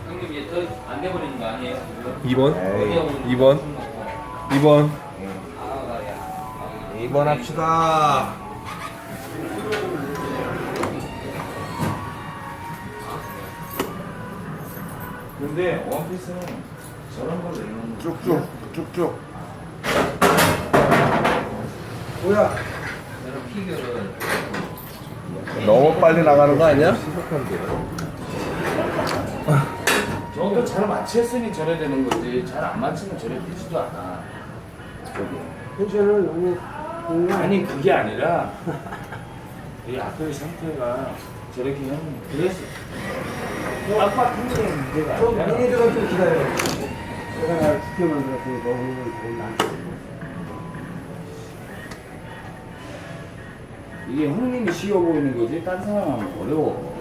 형님 이제 더 안 돼버리는 거 아니에요? 2번? 에이. 2번? 2번? 2번 합시다. 근데 원피스는 저런 걸로 입는 쭉쭉. 뭐야? 저런 피규어를 너무 빨리 나가는 거 아니야? 저도 잘 맞췄으니 저래 되는 거지. 잘 안 맞추면 저래 되지도 않아. 텐션을 너무 아니 그게 아니라 이 앞의 상태가 저렇게 하면 그래서 아빠 큰게 문제가 좀 아니라 미니들은 좀 기다려요. 내가 쉽게 만들었으니까 오늘은 거의 나한테. 이게 형님이 쉬워 보이는 거지 딴 사람은 어려워.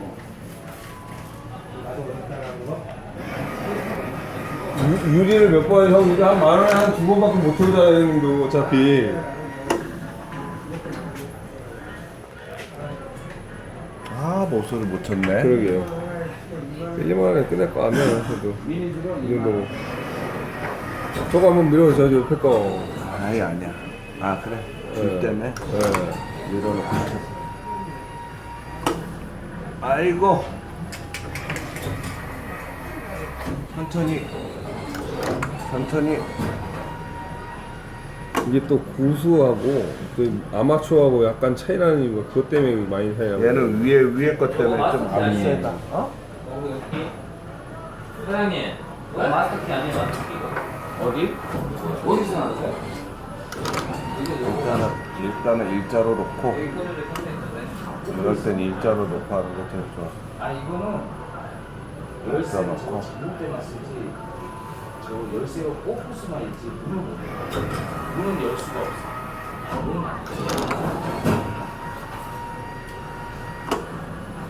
유리를 몇 번, 형, 이거 한 10,000원에 한 2번밖에 못 돌잖아요, 형님도, 어차피. 아, 목소리 못 쳤네. 그러게요. 1, 2만원에 끝낼 거 아니에요, 저도. 미니들은 이 정도로. 저거 한번 밀어줘, 저 옆에 거. 아니야. 아, 그래. 줄 네. 때문에 네. 밀어놓고 쳤어. 아이고. 천천히. 이게 또 고수하고, 그 아마추어하고 약간 차이 나는 이유가 그것 때문에 많이 차이 나는 얘는 위에 것 때문에 좀 안 세다. 어? 사장님 이거 마스터키 아니에요? 마스터키 어디? 어디서 나왔어요? 일단은 일자로 놓고 여기 꺼내를 컨텐츠인데 이럴 땐 일자로 놓고 하는 게 제일 좋아. 아 이거는 열쇠는 저 지금 때만 쓰지. 저 열쇠가 꽂을 수만 있지 문은 못 열. 문은 열 수가 없어. 문은 안 돼.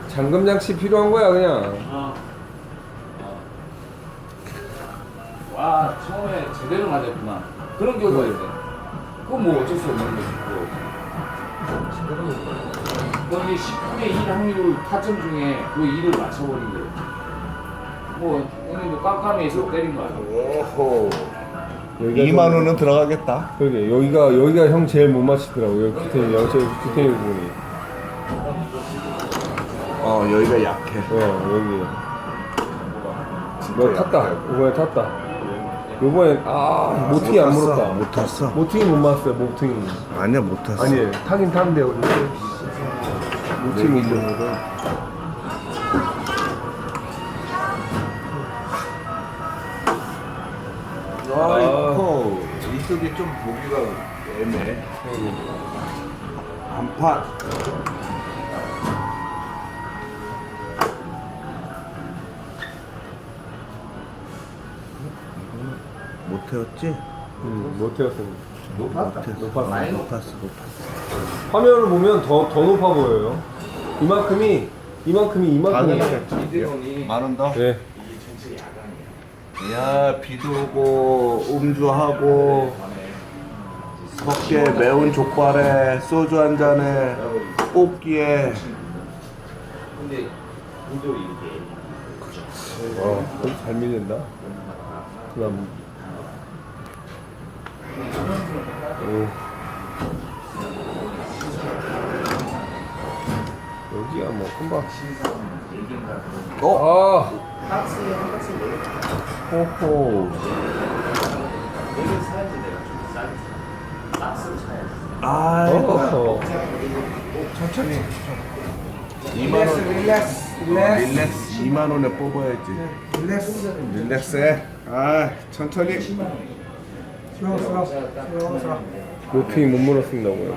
잠금 장치 필요한 거야, 그냥. 와 처음에 제대로 맞았구나. 그런 경우가 있대. 그건 뭐 어쩔 수 없는 거지. 그럼 이 10분의 1 확률 타점 중에 그 1을 맞춰버린 거예요. 뭐 형님도 깜깜이에서 때린 거 아니에요? 오호. 여기가 2만 원은 들어가겠다. 그러게, 여기가 형 제일 못 맞히더라고요. 규태이, 규태이 부분이. 여기가 약해. 여기. 너 탔다. 이번에 탔다. 요번에, 모팅이 안 물었다. 못 탔어. 모팅이 못 맞았어요, 모팅이. 아니야, 못 탔어. 아니, 타긴 탔는데, 모팅이 좀. 아이코. 이쪽이 좀 보기가 애매해. 한판. 못 태웠지? 못 태웠습니다. 높았다. 높았어. 많이 높았어. 화면을 보면 더 높아 보여요. 이만큼이 이대원이 만원 더? 네. 이게 전체 야간이야. 야, 비도 오고, 음주하고, 섞게 매운 족발에, 소주 한 잔에, 뽑기에. 근데 구조 이게 잘 밀린다. 그다음. 여기가 뭐 금방. 호호. 여기 사야지 내가 좀 싸게 박스를 사야지. 아이고. 천천히. 2만원. 릴렉스 2만원에 뽑아야지. 릴렉스해. 천천히. 모팅이 못 물었습니다고요.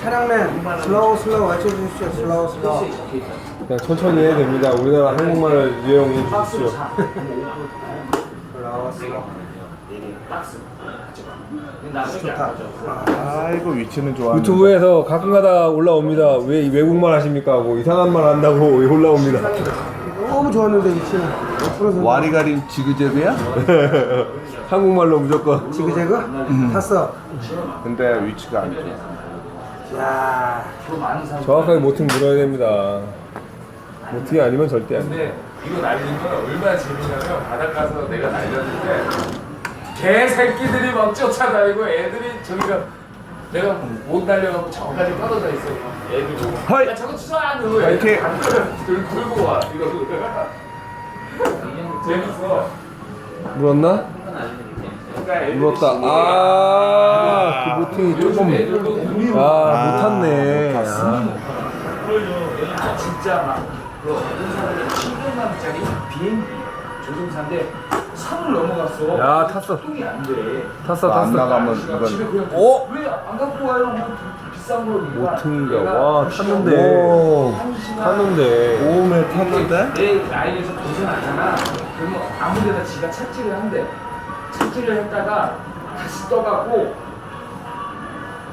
차량맨 슬로우 맞춰주십시오. 슬로우. 그냥 천천히 해야 됩니다. 우리나라 한국말을 이용해 주십시오. 좋다. 아이고, 위치는 좋아. 유튜브에서 가끔가다 올라옵니다. 왜 외국말 하십니까 하고 이상한 말 한다고 올라옵니다. 너무 좋았는데 위치는. 옆으로서 와리가리 지그재그야? 한국말로 무조건. 지그재그? 탔어. 근데 위치가 안 좋아. 야, 그 많은 사람 정확하게 모팅 물어야 됩니다. 모팅이 아니면 절대 안 돼. 근데 이거 날린 건 얼마나 재밌냐면 바닷가에서 내가 날렸는데 개새끼들이 막 쫓아다니고 애들이 저기가 내가 못 날려갖고 저까지 떨어져 있어. 애들 보고 허이! 야 저거 쏴! 그러고 화이팅! 애들 들고 와 이거 재밌어. 물었나? 그러니까 애들이 물었다. 그 모팅이 조금 못 탔네. 진짜 막그 어떤 사람이 700만원짜리 비행기 조종사인데 산을 넘어갔어. 야, 탔어. 똥이 안 돼. 탔어. 안 나가면 집에 이건 그냥 어? 왜안 갖고 와요? 뭐 비싼 걸 모팅이가 와 탔는데. 탔는데. 오메 탔는데? 내 라인에서 벗어나잖아. 그러면 아무데나 지가 착지를 한대. 착지를 했다가 다시 떠갖고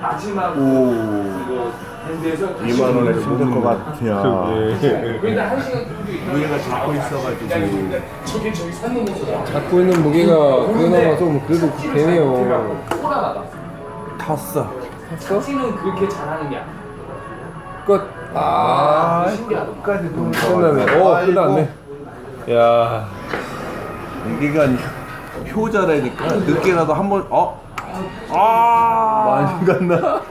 마지막 오. 이거 핸드에서 2만 원에 힘들 것 같아요. 그러니까 1시간 정도 있다. 무게가 잡고 있어가지고. 저기 산 넘어서 갖고 있는 무게가 그나마 좀 그래도 되네요. 꼬라나가. 탔어. 착지는 그렇게 잘하는 게 아니야. 끝. 신기하다. 끝까지 끝나네. 끝났네. 야. 이게가 효자라니까 늦게라도 한번 많이 갔나?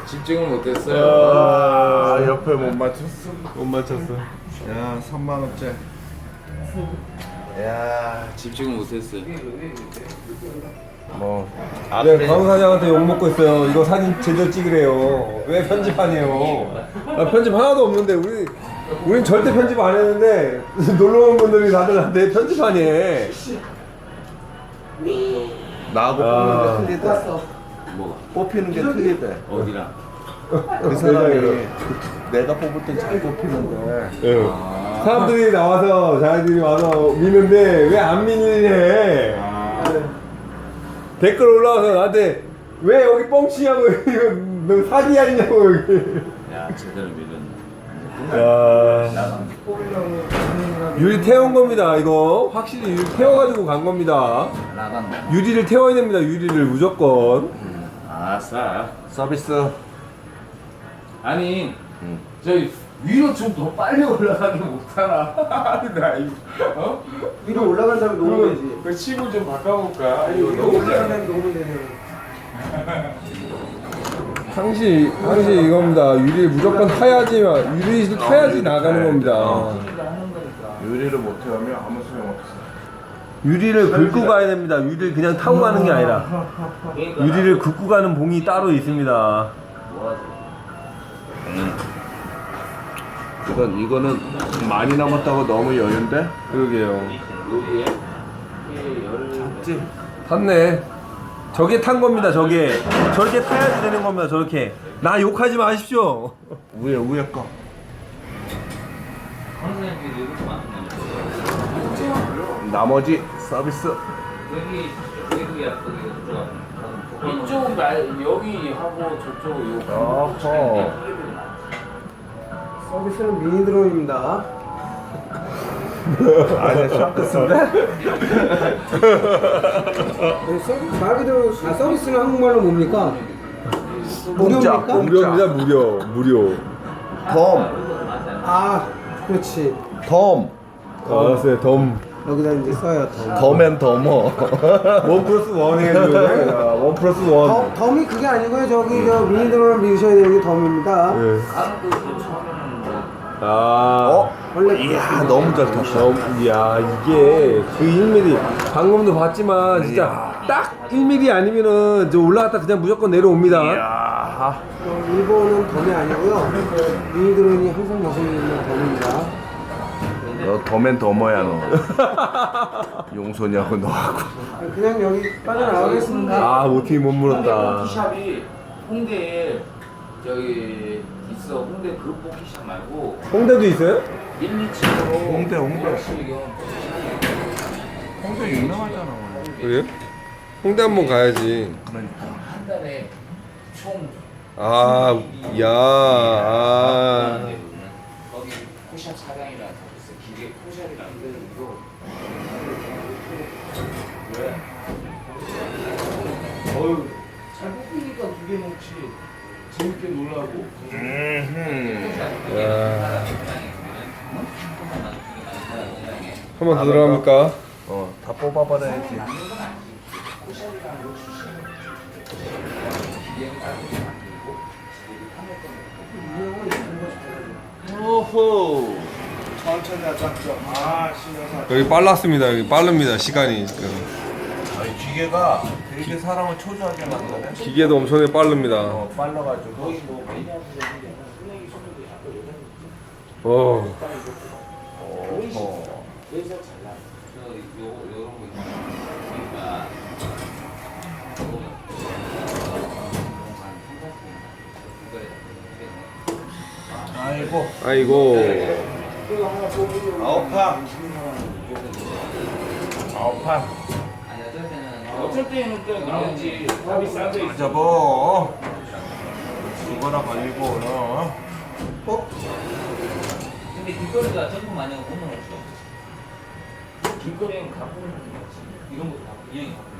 집중을 못했어요. 옆에 못 맞췄어. 못 맞췄어. 야 3만 원째. 야 집중을 못했어요. 뭐. 네, 강우 사장한테 욕 먹고 있어요. 이거 사진 제대로 찍으래요. 왜 편집 안 해요? 편집 하나도 없는데 우린 절대 편집 안 했는데 놀러 온 분들이 다들 나한테 편집하니. 나하고 뽑는 게 틀리대. 뭐가? 뽑히는 게 틀리대. 어디랑? 그 사람이 내가 뽑을 땐 잘 뽑히는데. 예. 사람들이 나와서 자기들이 와서 미는데 왜 안 미니래? 댓글 올라와서 나한테 왜 여기 뻥치냐고 이거 너 사기 아니냐고 여기. 야 제대로 밀렸네. 야. 유리 태운 겁니다. 이거 확실히 유리 태워가지고 간 겁니다. 나간다. 유리를 태워야 됩니다. 유리를 무조건. 아싸. 서비스. 아니 저희 위로 좀 더 빨리 올라가게 못하나? 나 이거 위로 올라간 다음에 놓으면 되지. 그 칩을 좀 바꿔볼까? 아니 여기 올라간 다음에 놓으면 되네. 항시 이겁니다. 유리를 무조건 타야지만 유리를 타야지 나가는 겁니다. 요리를 못 해오면 아무 소용없어. 유리를 긁고 가야 됩니다. 유리를 그냥 타고 가는 게 아니라 유리를 긁고 가는 봉이 따로 있습니다. 이거는 많이 남았다고 너무 여유인데? 그러게요. 여기에 열 탔네. 저게 탄 겁니다. 저게 저렇게 타야지 되는 겁니다. 저렇게 나 욕하지 마십시오. 위에 거. 선생님들이 이렇게 많이 나머지 서비스. 여기 약속이 들어가면 이쪽 여기 하고 저쪽 요. 어허. 서비스는 미니 드론입니다. 아니 샹크스인데? 말 그대로 서비스는 한국말로 뭡니까? 무료입니까? 무료입니다. 무료. 덤. 아 그렇지. 덤. 알았어요. 덤. 여기다 이제 써요. 덤. 덤앤 덤어. 1+1 해가지고 1+1. 덤이 그게 아니고요. 저기 저 미니 드론을 믿으셔야 되는 게 덤입니다. 예. 원래 이야 너무 잘 탔어. 이야 이게 그 1mm 방금도 봤지만 진짜 딱 1mm 아니면은 저 올라갔다 그냥 무조건 내려옵니다. 이야. 일본은 덤이 아니고요. 미니 드론이 항상 먹고 있는 덤입니다. 너 덤앤 덤어야 너. 용소냐고 너하고. 그냥 여기 빠져나가겠습니다. 모팅이 못 물었다. 포키샵이 홍대에 저기 있어. 홍대 그 포키샵 말고 홍대도 있어요? 127으로 홍대. 한 홍대 유명하잖아. 그래요? 홍대 한번 가야지. 달에 총 거기 포샵 사장이라서 있어. 기계 포샵이라는 데고 왜? 어휴 잘 뽑히니까 두 개 먹지. 재밌게 놀라고. 야. 한 번 더 들어갑니까? 다 뽑아버려야지. 오호. 천천히 하자. 신경 써. 여기 빨랐습니다. 여기 빠릅니다. 시간이 지금. 아니 기계가 되게 사람을 초조하게 만드네. 기계도 엄청나게 빠릅니다. 빨라가지고. 어. 아이고. 아이고. 9판. 9판. 어쩔 때는 또 나오지. 답이 싸져 있어. 잡어. 죽어라 걸리고 너. 근데 길거리가 점프 많이 하고 보면 없어. 길거리는 가끔 이런 것도 이 형이 갖고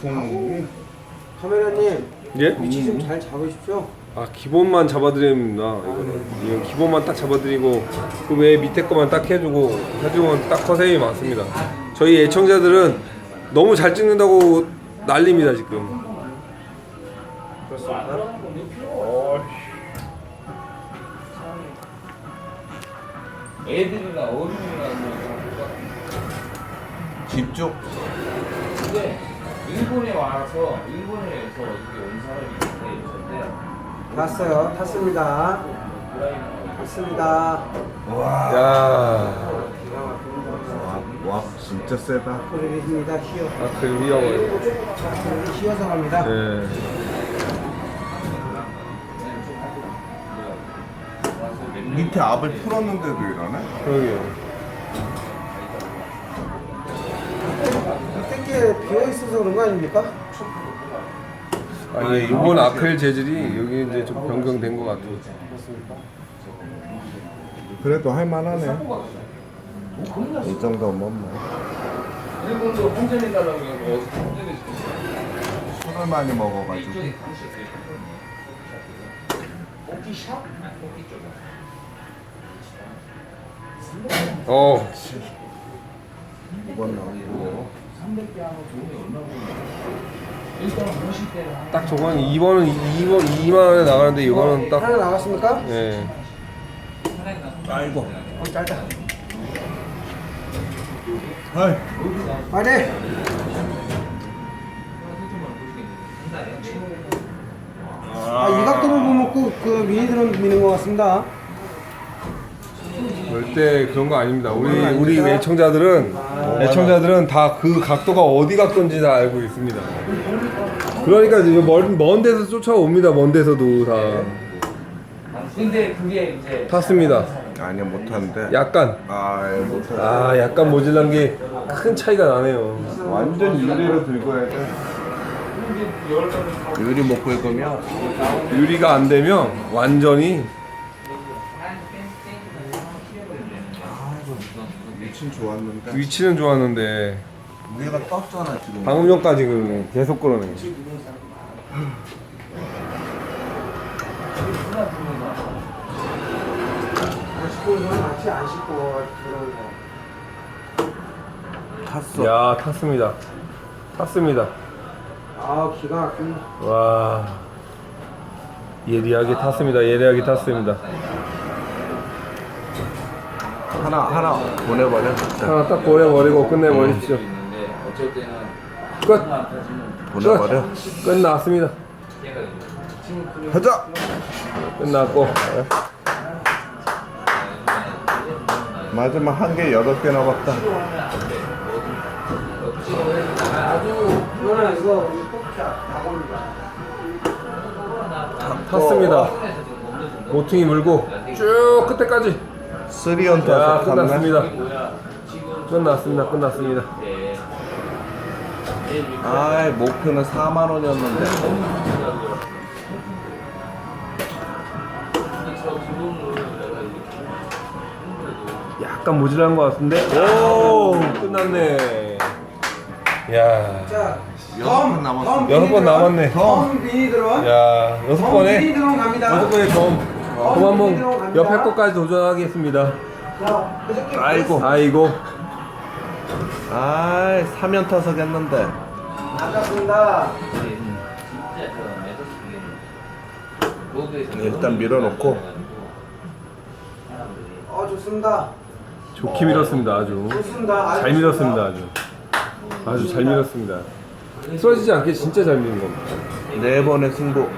있다고. 카메라님 예? 위치 좀 잘 잡으십시오. 아 기본만 잡아드립니다. 이거는 이건 기본만 딱 잡아드리고 그 외에 밑에 거만 딱 해주고 해주면 딱 커세이 많습니다. 저희 애청자들은 너무 잘 찍는다고 난립니다 지금. 애들이나 어른이나 뭐. 집중. 근데 일본에 와서 일본에서 이게 온 사람이 있는데 왔어요. 탔습니다. 탔습니다. 야, 와 진짜 세다. 소리입니다. 휘어. 아 그 위험해요. 휘어서 갑니다. 네. 밑에 압을 풀었는데도 이러네. 그러게요. 땡게 비어 있어서 그런 거 아닙니까? 아니 이번 아크릴 재질이 여기 이제 좀 변경된 것 같아요. 그래도 할만하네. 이 정도면 뭐. 일본도 환전해달라고 해서 어디서 환전해주고 술을 많이 먹어가지고. 이쪽에 당시 뽑기샵? 뽑기 쪽에 어, 이번 나오고. 300개 하면 돈이 얼마 일단은 보실 때는 딱 저건 2만 원에 나가는데 이거는 딱 하나 나왔습니까? 예. 아이고. 짧다. 아이. 빨리. 이 각도를 보면 그 미니드론 미는 것 같습니다. 절대 그런 거 아닙니다. 우리 애청자들은 다 그 각도가 어디 각도인지 다 알고 있습니다. 그러니까 이제 먼 데서 쫓아옵니다. 먼 데서도 다 근데 그게 이제 탔습니다. 아니야 못하는데. 약간 못하는데. 약간 모질란 게 큰 차이가 나네요. 완전 유리로 들고 해야 돼. 유리 못 긁으면 유리가 안 되면 완전히 위치는 좋았는데 위치는 좋았는데 위에가 떴잖아 지금. 방금 전까지 그 계속 그러네. 안 씻고 오는 건 마치 안 씻고 들어온 거. 탔어. 야 탔습니다. 탔습니다. 아 기가 막힌. 와 예리하게 탔습니다. 예리하게 탔습니다. 하나 보내버려. 하나 딱 보내버리고 끝내버리십시오. 있는데 어쩔 때는 끝! 보내버려. 끝났습니다. 하자. 끝났고 마지막 한 개 8개 남았다. 이거는 이거 뽑자 가봅니다. 탔습니다. 모퉁이 물고 쭉 끝에까지. 3온 야 탔어. 끝났습니다. 끝났습니다. 아이 목표는 4만 원이었는데. 약간 모질한 것 같은데. 오 끝났네. 야 자, 6번 남았어. 6번 남았네. 덤 미니드론. 야 6번에 미니드론 갑니다. 6번에 점 한번 옆에 것까지 도전하겠습니다. 자, 그저께 아이고 아, 사면 타석했는데. 나갔습니다. 진짜 저 매듭 로드에서 네, 일단 밀어놓고. 좋습니다. 좋게 밀었습니다. 아주 좋습니다. 잘 밀었습니다. 아주 잘 밀었습니다. 쓰러지지 않게 진짜 잘 미는 겁니다. 4번의 승부.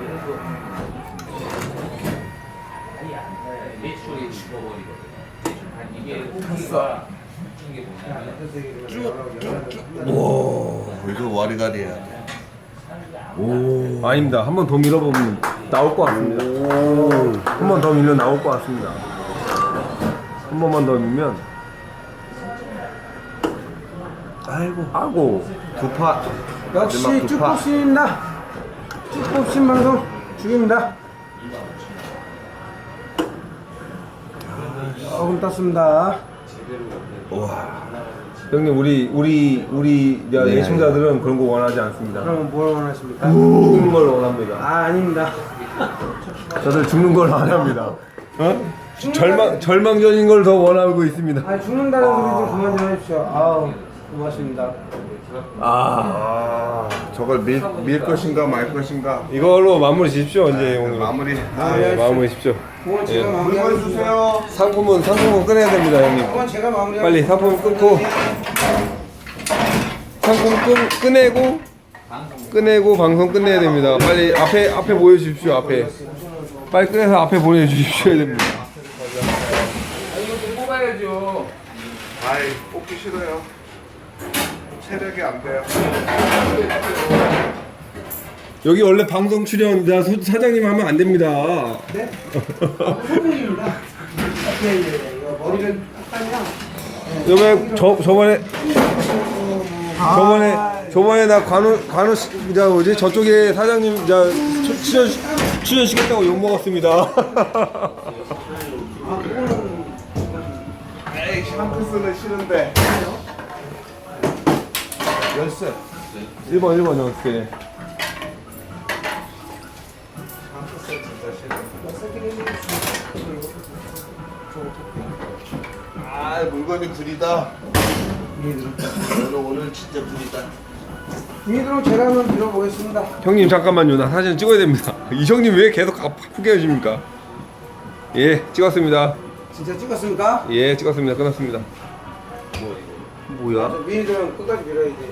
매출이 죽어버리거든요. 이게 탔어. 이게 뭐냐면 오, 이거 와리가리야. 오, 아닙니다. 한 번 더 밀어보면 나올 것 같습니다. 한 번 더 밀면 나올 것 같습니다. 한 번만 더 밀면 아이고 두 파. 역시 마지막 두 파. 쭈꾸씨입니다. 쭈꾸씨 방송 죽입니다. 조금 떴습니다. 와, 형님 우리 네, 예청자들은 그런 거 원하지 않습니다. 그럼 뭘 원하십니까? 죽는 걸 원합니다. 아닙니다. 저들 죽는 걸 안 합니다. 절망전인 걸 더 원하고 있습니다. 죽는다는 소리 좀 그만 좀 해주십시오. 아우, 고맙습니다. 저걸 밀 것인가 말 것인가. 이걸로 마무리 주십시오. 이제 오늘 마무리. 네, 마무리 주십시오. 그건 제가 예. 마무리하겠습니다. 상품은 꺼내야 됩니다, 형님. 그건 제가 마무리하겠습니다. 빨리 상품 끊고 상품 꺼내고 방송 끝내야 됩니다. 빨리 앞에 보여주십시오. 앞에 빨리 꺼내서 앞에 보내주십시오 됩니다. 이거 좀 뽑아야죠. 아이, 뽑기 싫어요. 체력이 안 돼요. 여기 원래 방송 출연 사장님 하면 안 됩니다. 네? 선생님입니다. 이거 머리를 요번에 저번에 나 관우 자 뭐지 저쪽에 사장님 자 출연 시켰다고 욕 먹었습니다. 에이, 샹크스는 싫은데. 열쇠. 1번 연습해. 아, 물건이 구리다. 오늘 진짜 구리다. 이대로 제가 한번 들어보겠습니다. 형님 잠깐만요. 나 사진 찍어야 됩니다. 이 형님 왜 계속 아프게 해줍니까? 예, 찍었습니다. 진짜 찍었습니까? 예, 찍었습니다. 끝났습니다. 뭐야? 미니들은 끝까지 밀어야 돼.